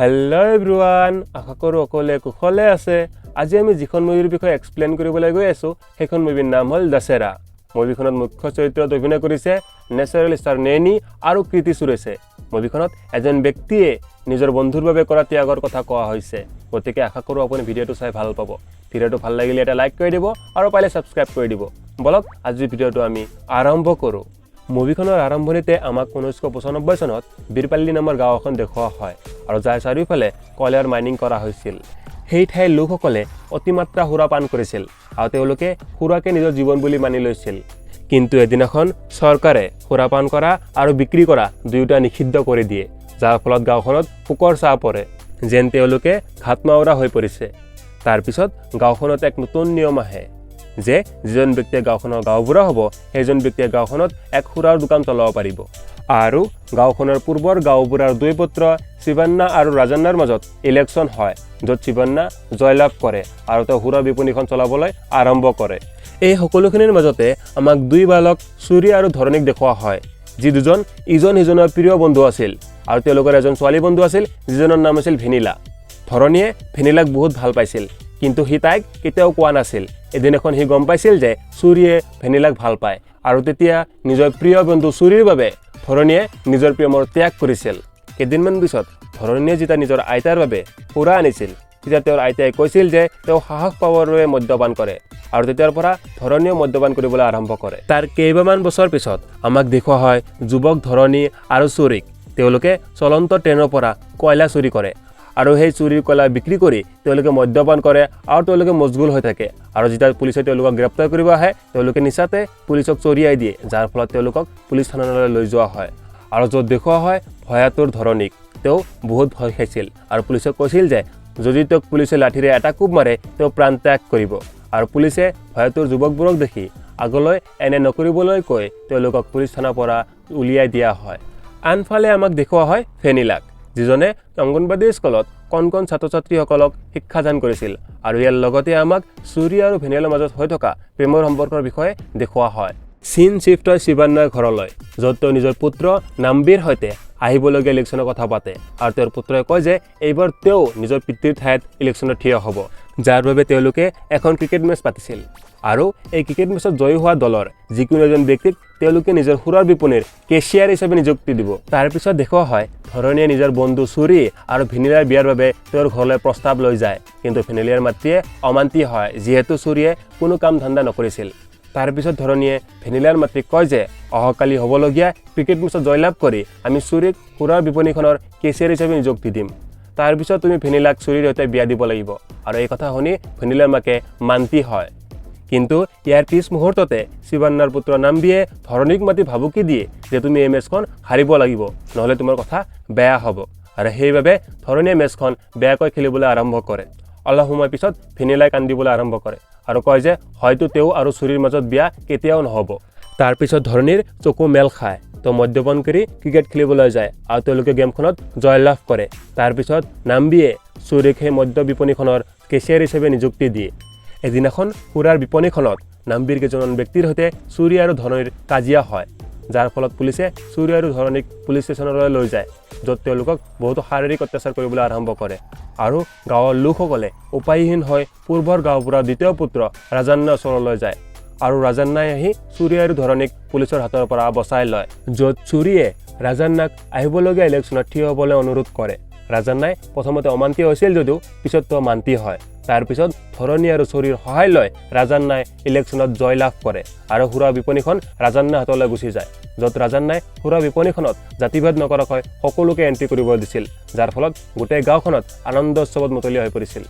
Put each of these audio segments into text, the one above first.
Hello' everyone, আশা কৰোঁ সকলোৱে কুশলে আছে। আজি আমি যিখন মুভিৰ বিষয়ে এক্সপ্লেইন কৰিবলৈ গৈ আছোঁ সেইখন মুভিৰ নাম হ'ল দশেৰা। মুভিখনত মুখ্য চৰিত্ৰত অভিনয় কৰিছে নেচাৰেল ষ্টাৰ নেনি আৰু কৃতি সুৰেশে। মুভিখনত এজন ব্যক্তিয়ে নিজৰ বন্ধুৰ বাবে কৰা ত্যাগৰ কথা কোৱা হৈছে। গতিকে আশা কৰোঁ আপুনি ভিডিঅ'টো চাই ভাল পাব। ভিডিঅ'টো ভাল লাগিলে এটা লাইক কৰি দিব আৰু পাৰিলে ছাবস্ক্ৰাইব কৰি দিব। বলক আজিৰ ভিডিঅ'টো আমি আৰম্ভ কৰোঁ। মুভিখনৰ আৰম্ভণিতে আমাক 1995 চনত বীৰপাল্লী নামৰ গাঁও এখন দেখুওৱা হয় আৰু যাৰ চাৰিওফালে কয়লাৰ মাইনিং কৰা হৈছিল। সেই ঠাইৰ লোকসকলে অতিমাত্ৰা সুৰা পান কৰিছিল আৰু তেওঁলোকে সুৰাকে নিজৰ জীৱন বুলি মানি লৈছিল। কিন্তু এদিনাখন চৰকাৰে সুৰা পান কৰা আৰু বিক্ৰী কৰা দুয়োটা নিষিদ্ধ কৰি দিয়ে, যাৰ ফলত গাঁওখনত শোকৰ ছাঁ পৰে, যেন তেওঁলোকে ঘাটমাউৰা হৈ পৰিছে। তাৰপিছত গাঁওখনত এক নতুন নিয়ম আহে যে যিজন ব্যক্তিয়ে গাঁওখনৰ গাঁওবুঢ়া হ'ব সেইজন ব্যক্তিয়ে গাঁওখনত এক সুৰাৰ দোকান চলাব পাৰিব। আৰু গাঁওখনৰ পূৰ্বৰ গাঁওবুঢ়াৰ দুই পুত্ৰ শিৱান্না আৰু ৰাজান্নাৰ মাজত ইলেকশ্যন হয়, য'ত শিৱান্না জয়লাভ কৰে আৰু তেওঁ সুৰা বিপণীখন চলাবলৈ আৰম্ভ কৰে। এই সকলোখিনিৰ মাজতে আমাক দুই বালক সূৰ্য আৰু ধৰণীক দেখুওৱা হয়, যি দুজন ইজন সিজনৰ প্ৰিয় বন্ধু আছিল আৰু তেওঁলোকৰ এজন ছোৱালী বন্ধু আছিল যিজনৰ নাম আছিল ভেনিলা। ধৰণীয়ে ভেনিলাক বহুত ভাল পাইছিল, কিন্তু সি তাইক কেতিয়াও কোৱা নাছিল। এদিন এখন সি গম পাইছিল যে সূৰ্যে ভেনিলাক ভাল পায় আৰু তেতিয়া নিজৰ প্ৰিয় বন্ধু সূৰ্যৰ বাবে ধৰণীয়ে নিজৰ প্ৰেমৰ ত্যাগ কৰিছিল। কেইদিনমান পিছত ধৰণীয়ে যেতিয়া নিজৰ আইতাৰ বাবে সুৰা আনিছিল, তেতিয়া তেওঁৰ আইতাই কৈছিল যে তেওঁ সাহস পাবৰ বাবে মদ্যপান কৰে আৰু তেতিয়াৰ পৰা ধৰণীয়ে মদ্যপান কৰিবলৈ আৰম্ভ কৰে। তাৰ কেইবামান বছৰ পিছত আমাক দেখুওৱা হয় যুৱক ধৰণী আৰু চুৰিক। তেওঁলোকে চলন্ত ট্ৰেইনৰ পৰা কয়লা চুৰি কৰে আৰু সেই চুৰিৰ কয়লা বিক্ৰী কৰি তেওঁলোকে মদ্যপান কৰে আৰু তেওঁলোকে মজগুল হৈ থাকে। আৰু যেতিয়া পুলিচে তেওঁলোকক গ্ৰেপ্তাৰ কৰিব আহে, তেওঁলোকে নিচাতে পুলিচক চৰিয়াই দিয়ে, যাৰ ফলত তেওঁলোকক পুলিচ থানালৈ লৈ যোৱা হয় আৰু য'ত দেখুওৱা হয় ভয়াতুৰ ধৰণীক। তেওঁ বহুত ভয় খাইছিল আৰু পুলিচক কৈছিল যে যদি তেওঁক পুলিচে লাঠিৰে এটা কোব মাৰে তেওঁ প্ৰাণ ত্যাগ কৰিব। আৰু পুলিচে ভয়াতুৰ যুৱকবোৰক দেখি আগলৈ এনে নকৰিবলৈ কৈ তেওঁলোকক পুলিচ থানাৰ পৰা উলিয়াই দিয়া হয়। আনফালে আমাক দেখুওৱা হয় ভেনিলাক, যিজনে অংগনবাদী স্কুলত কণ কণ ছাত্ৰ ছাত্ৰীসকলক শিক্ষাদান কৰিছিল। আৰু ইয়াৰ লগতে আমাক সূৰ্য আৰু ভেনিলাৰ মাজত হৈ থকা প্ৰেমৰ সম্পৰ্কৰ বিষয়ে দেখুওৱা হয়। চিন চিফ্ট হয় শিৱান্নাৰ ঘৰলৈ, য'ত তেওঁ নিজৰ পুত্ৰ নাম্বীৰ সৈতে আহিবলগীয়া ইলেকশ্যনৰ কথা পাতে আৰু তেওঁৰ পুত্ৰই কয় যে এইবাৰ তেওঁ নিজৰ পিতৃৰ ঠাইত ইলেকশ্যনত থিয় হ'ব, যাৰ বাবে তেওঁলোকে এখন ক্ৰিকেট মেচ পাতিছিল। আৰু এই ক্ৰিকেট মেচত জয়ী হোৱা দলৰ যিকোনো এজন ব্যক্তিক তেওঁলোকে নিজৰ সুৰাৰ বিপণীৰ কেচিয়াৰ হিচাপে নিযুক্তি দিব। তাৰপিছত দেখুওৱা হয় ধৰণীয়ে নিজৰ বন্ধু সূৰ্য আৰু ভেনিলাৰ বিয়াৰ বাবে তেওঁৰ ঘৰলৈ প্ৰস্তাৱ লৈ যায়, কিন্তু ভেনিলাৰ মাতৃয়ে অমান্তি হয়, যিহেতু সূৰ্যে কোনো কাম ধান্দা নকৰিছিল। তাৰপিছত ধৰণীয়ে ভেনিলাৰ মাতৃক কয় যে অহাকালি হ'বলগীয়া ক্ৰিকেট মেচত জয়লাভ কৰি আমি সূৰ্যক সুৰাৰ বিপণীখনৰ কেচিয়াৰ হিচাপে নিযুক্তি দিম। তাৰপিছত তুমি ভেনিলাক সূৰ্যৰ সৈতে বিয়া দিব লাগিব। আৰু এই কথা শুনি ভেনিলাৰ মাকে মান্তি হয়। কিন্তু ইয়াৰ পিছ মুহূৰ্ততে শিৱান্নাৰ পুত্ৰ নাম্বীয়ে ধৰণীক মাতি ভাবুকি দিয়ে যে তুমি এই মেচখন হাৰিব লাগিব, নহ'লে তোমাৰ কথা বেয়া হ'ব। আৰু সেইবাবে ধৰণীয়ে মেচখন বেয়াকৈ খেলিবলৈ আৰম্ভ কৰে। অলপ সময় পিছত ভেনিলাই কান্দিবলৈ আৰম্ভ কৰে আৰু কয় যে হয়তো তেওঁ আৰু সূৰ্যৰ মাজত বিয়া কেতিয়াও নহ'ব। তাৰপিছত ধৰণীৰ চকু মেল খায়, তেওঁ মদ্যপান কৰি ক্ৰিকেট খেলিবলৈ যায় আৰু তেওঁলোকে গেমখনত জয়লাভ কৰে। তাৰপিছত নাম্বীয়ে সূৰ্যক সেই মদ্য বিপণীখনৰ কেচিয়াৰ হিচাপে নিযুক্তি দিয়ে। এদিনাখন সুৰাৰ বিপণীখনত নাম্বীৰ কেইজনমান ব্যক্তিৰ সৈতে সূৰ্য আৰু ধৰণীৰ কাজিয়া হয়, যাৰ ফলত পুলিচে সূৰ্য আৰু ধৰণীক পুলিচ ষ্টেচনলৈ লৈ যায়, য'ত তেওঁলোকক বহুতো শাৰীৰিক অত্যাচাৰ কৰিবলৈ আৰম্ভ কৰে। আৰু গাঁৱৰ লোকসকলে উপায়হীন হৈ পূৰ্বৰ গাঁওবুঢ়াৰ দ্বিতীয় পুত্ৰ ৰাজান্নাৰ ওচৰলৈ যায় আৰু ৰাজান্নাই আহি সূৰ্য আৰু ধৰণীক পুলিচৰ হাতৰ পৰা বচাই লয়, য'ত সূৰ্যে ৰাজান্নাক আহিবলগীয়া ইলেকশ্যনত থিয় হ'বলৈ অনুৰোধ কৰে। ৰাজান্নাই প্ৰথমতে অমান্তি হৈছিল যদিও পিছত তেওঁ মান্তি হয়। তাৰপিছত ধৰণী আৰু সূৰ্যৰ সহায় লৈ ৰাজান্নাই ইলেকশ্যনত জয়লাভ কৰে আৰু সুৰা বিপণীখন ৰাজান্নাৰ হাতলৈ গুচি যায়, য'ত ৰাজান্নাই সুৰা বিপণীখনত জাতিভেদ নকৰাকৈ সকলোকে এণ্ট্ৰি কৰিব দিছিল, যাৰ ফলত গোটেই গাঁওখনত আনন্দ উৎসৱত মুকলি হৈ পৰিছিল।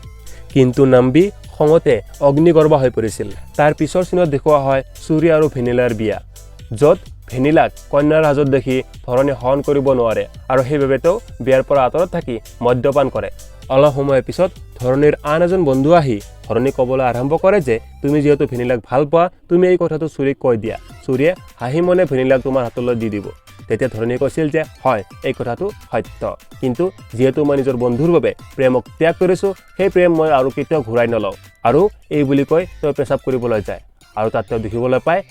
কিন্তু নাম্বী খঙতে অগ্নিগৰ্ভ হৈ পৰিছিল। তাৰ পিছৰ চিনত দেখুওৱা হয় সূৰ্য আৰু ভেনিলাৰ বিয়া, য'ত ভেনিলাক কন্যাৰ হাজত দেখি ধৰণী সহন কৰিব নোৱাৰে আৰু সেইবাবে তেওঁ বিয়াৰ পৰা আঁতৰত থাকি মদ্যপান কৰে। অলপ সময়ৰ পিছত ধৰণীৰ আন এজন বন্ধু আহি ধৰণীক ক'বলৈ আৰম্ভ কৰে যে তুমি যিহেতু ভেনিলাক ভাল পোৱা, তুমি এই কথাটো সূৰ্যক কৈ দিয়া, সূৰ্যে হাঁহি মনে ভেনিলাক তোমাৰ হাতলৈ দি দিব। তেতিয়া ধৰণীয়ে কৈছিল যে হয়, এই কথাটো সত্য, কিন্তু যিহেতু মই নিজৰ বন্ধুৰ বাবে প্ৰেমক ত্যাগ কৰিছোঁ, সেই প্ৰেম মই আৰু কেতিয়াও ঘূৰাই নলওঁ। আৰু এই বুলি কৈ তেওঁ পেচাব কৰিবলৈ যায় আৰু তাত তেওঁ দেখিবলৈ পায়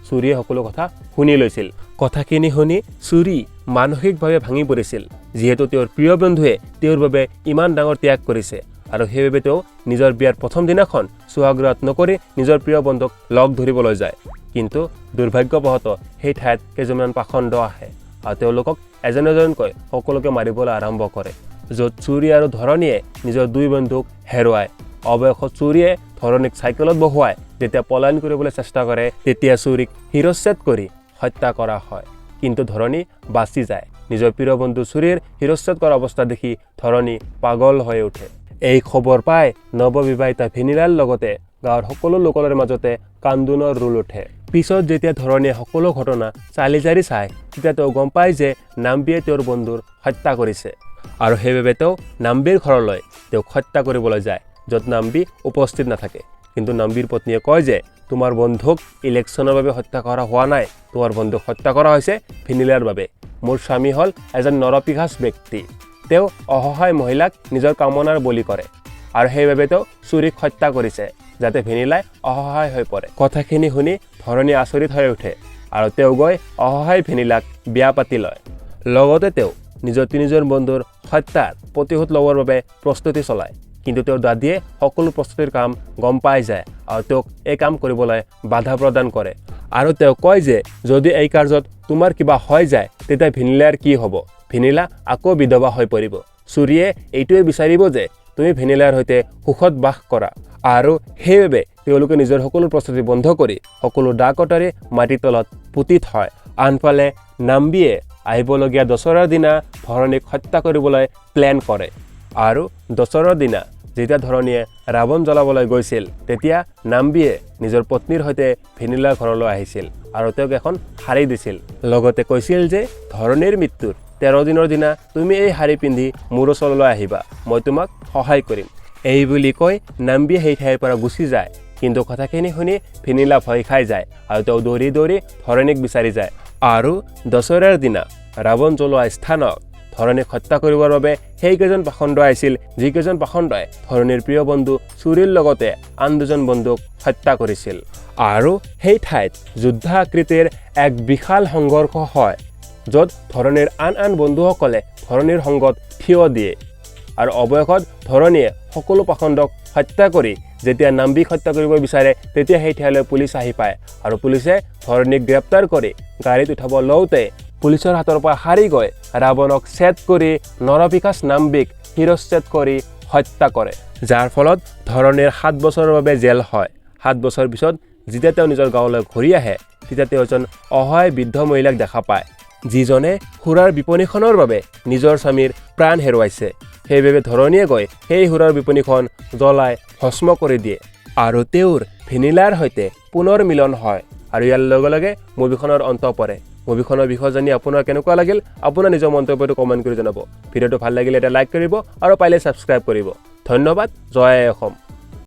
চুৰিয়ে সকলো কথা শুনি লৈছিল। কথাখিনি শুনি চুৰি মানসিকভাৱে ভাঙি পৰিছিল, যিহেতু তেওঁৰ প্ৰিয় বন্ধুৱে তেওঁৰ বাবে ইমান ডাঙৰ ত্যাগ কৰিছে আৰু সেইবাবে তেওঁ নিজৰ বিয়াৰ প্ৰথম দিনাখন সুহাগৰাত নকৰি নিজৰ প্ৰিয় বন্ধুক লগ ধৰিবলৈ যায়। কিন্তু দুৰ্ভাগ্যবশতঃ সেই ঠাইত কেইজনমান পাখণ্ড আহে আৰু তেওঁলোকক এজন এজনকৈ সকলোকে মাৰিবলৈ আৰম্ভ কৰে, য'ত চুৰি আৰু ধৰণীয়ে নিজৰ দুই বন্ধুক হেৰুৱায়। অৱশেষত চুৰিয়ে ধৰণীক চাইকেলত বহুৱাই যেতিয়া পলায়ন কৰিবলৈ চেষ্টা কৰে, তেতিয়া চুৰিক শিৰচ্ছেদ কৰি হত্যা কৰা হয়। কিন্তু ধৰণী বাচি যায়। নিজৰ প্ৰিয় বন্ধু চুৰিৰ শিৰচ্ছেদ কৰা অৱস্থা দেখি ধৰণী পাগল হৈ উঠে। এই খবৰ পাই নৱবিবাহিতা ভেনিলাৰ লগতে গাঁৱৰ সকলো লোকৰ মাজতে কান্দোনৰ ৰোল উঠে। পিছত যেতিয়া ধৰণীয়ে সকলো ঘটনা চালি জাৰি চায়, তেতিয়া তেওঁ গম পায় যে নাম্বীয়ে তেওঁৰ বন্ধুৰ হত্যা কৰিছে আৰু সেইবাবে তেওঁ নাম্বীৰ ঘৰলৈ তেওঁক হত্যা কৰিবলৈ যায়, য'ত নাম্বী উপস্থিত নাথাকে। কিন্তু নাম্বীৰ পত্নীয়ে কয় যে তোমাৰ বন্ধুক ইলেকশ্যনৰ বাবে হত্যা কৰা হোৱা নাই, তোমাৰ বন্ধুক হত্যা কৰা হৈছে ভেনিলাৰ বাবে। মোৰ স্বামী হ'ল এজন নৰপিশাচ ব্যক্তি, তেওঁ অসহায় মহিলাক নিজৰ কামনাৰ বলি কৰে আৰু সেইবাবে তেওঁ চুৰিক হত্যা কৰিছে, যাতে ভেনিলাই অসহায় হৈ পৰে। কথাখিনি শুনি ধৰণী আচৰিত হৈ উঠে আৰু তেওঁ গৈ অসহায় ভেনিলাক বিয়া পাতি লয়। লগতে তেওঁ নিজৰ তিনিজন বন্ধুৰ হত্যাৰ প্ৰতিশোধ ল'বৰ বাবে প্ৰস্তুতি চলায়। কিন্তু তেওঁৰ দাদীয়ে সকলো প্ৰস্তুতিৰ কাম গম পাই যায় আৰু তেওঁক এই কাম কৰিবলৈ বাধা প্ৰদান কৰে আৰু তেওঁ কয় যে যদি এই কাৰ্যত তোমাৰ কিবা হৈ যায় তেতিয়া ভেনিলাৰ কি হ'ব? ভেনিলা আকৌ বিধৱা হৈ পৰিব। চুৰিয়ে এইটোৱে বিচাৰিব যে তুমি ভেনিলাৰ সৈতে সুখত বাস কৰা আৰু সেইবাবে তেওঁলোকে নিজৰ সকলো প্ৰস্তুতি বন্ধ কৰি সকলো দা কটাৰী মাটিৰ তলত পুতি থয়। আনফালে নাম্বীয়ে আহিবলগীয়া দশৰাৰ দিনা ধৰণীক হত্যা কৰিবলৈ প্লেন কৰে আৰু দশৰাৰ দিনা যেতিয়া ধৰণীয়ে ৰাৱণ জ্বলাবলৈ গৈছিল, তেতিয়া নাম্বীয়ে নিজৰ পত্নীৰ সৈতে ভেনিলাৰ ঘৰলৈ আহিছিল আৰু তেওঁক এখন শাৰী দিছিল। লগতে কৈছিল যে ধৰণীৰ মৃত্যুৰ 13 দিনৰ দিনা তুমি এই শাৰী পিন্ধি মোৰ ওচৰলৈ আহিবা, মই তোমাক সহায় কৰিম। এই বুলি কৈ নাম্বীয়ে সেই ঠাইৰ পৰা গুচি যায়। কিন্তু কথাখিনি শুনি ভেনিলা ভয় খাই যায় আৰু তেওঁ দৌৰি দৌৰি ধৰণীক বিচাৰি যায় আৰু দশৰাৰ দিনা ৰাৱণ জ্বলোৱা স্থানত ধৰণীক হত্যা কৰিবৰ বাবে সেইকেইজন পাখণ্ড আহিছিল, যিকেইজন পাখণ্ডই ধৰণীৰ প্ৰিয় বন্ধু চুৰিৰ লগতে আন দুজন বন্ধুক হত্যা কৰিছিল। আৰু সেই ঠাইত যুদ্ধ আকৃতিৰ এক বিশাল সংঘৰ্ষ হয়, য'ত ধৰণীৰ আন বন্ধুসকলে ধৰণীৰ সংগত থিয় দিয়ে আৰু অৱশেষত ধৰণীয়ে সকলো পাখণ্ডক হত্যা কৰি যেতিয়া নাম্বীক হত্যা কৰিব বিচাৰে, তেতিয়া সেই ঠাইলৈ পুলিচ আহি পায় আৰু পুলিচে ধৰণীক গ্ৰেপ্তাৰ কৰি গাড়ীত উঠাব লওঁতে পুলিচৰ হাতৰ পৰা হাৰি গৈ ৰাৱণক ছেদ কৰি নৰপিশাচ নাম্বীক শিৰচ্ছেদ কৰি হত্যা কৰে, যাৰ ফলত ধৰণীৰ 7 বছৰৰ বাবে জেল হয়। 7 বছৰ পিছত যেতিয়া তেওঁ নিজৰ গাঁৱলৈ ঘূৰি আহে, তেতিয়া তেওঁ এজন অসহায় বৃদ্ধ মহিলাক দেখা পায়, যিজনে সুৰাৰ বিপণীখনৰ বাবে নিজৰ স্বামীৰ প্ৰাণ হেৰুৱাইছে। সেইবাবে ধৰণীয়ে গৈ সেই সুৰাৰ বিপণীখন জ্বলাই ভস্ম কৰি দিয়ে আৰু তেওঁৰ ভেনিলাৰ সৈতে পুনৰ মিলন হয় আৰু ইয়াৰ লগে লগে মুভিখনৰ অন্ত পৰে। মুভিখনৰ বিষয়ে জানি আপোনাৰ কেনেকুৱা লাগিল, আপোনাৰ নিজৰ মন্তব্যটো কমেণ্ট কৰি জনাব। ভিডিঅ'টো ভাল লাগিলে এটা লাইক কৰিব আৰু পাৰিলে ছাবস্ক্ৰাইব কৰিব। ধন্যবাদ। জয় অসম।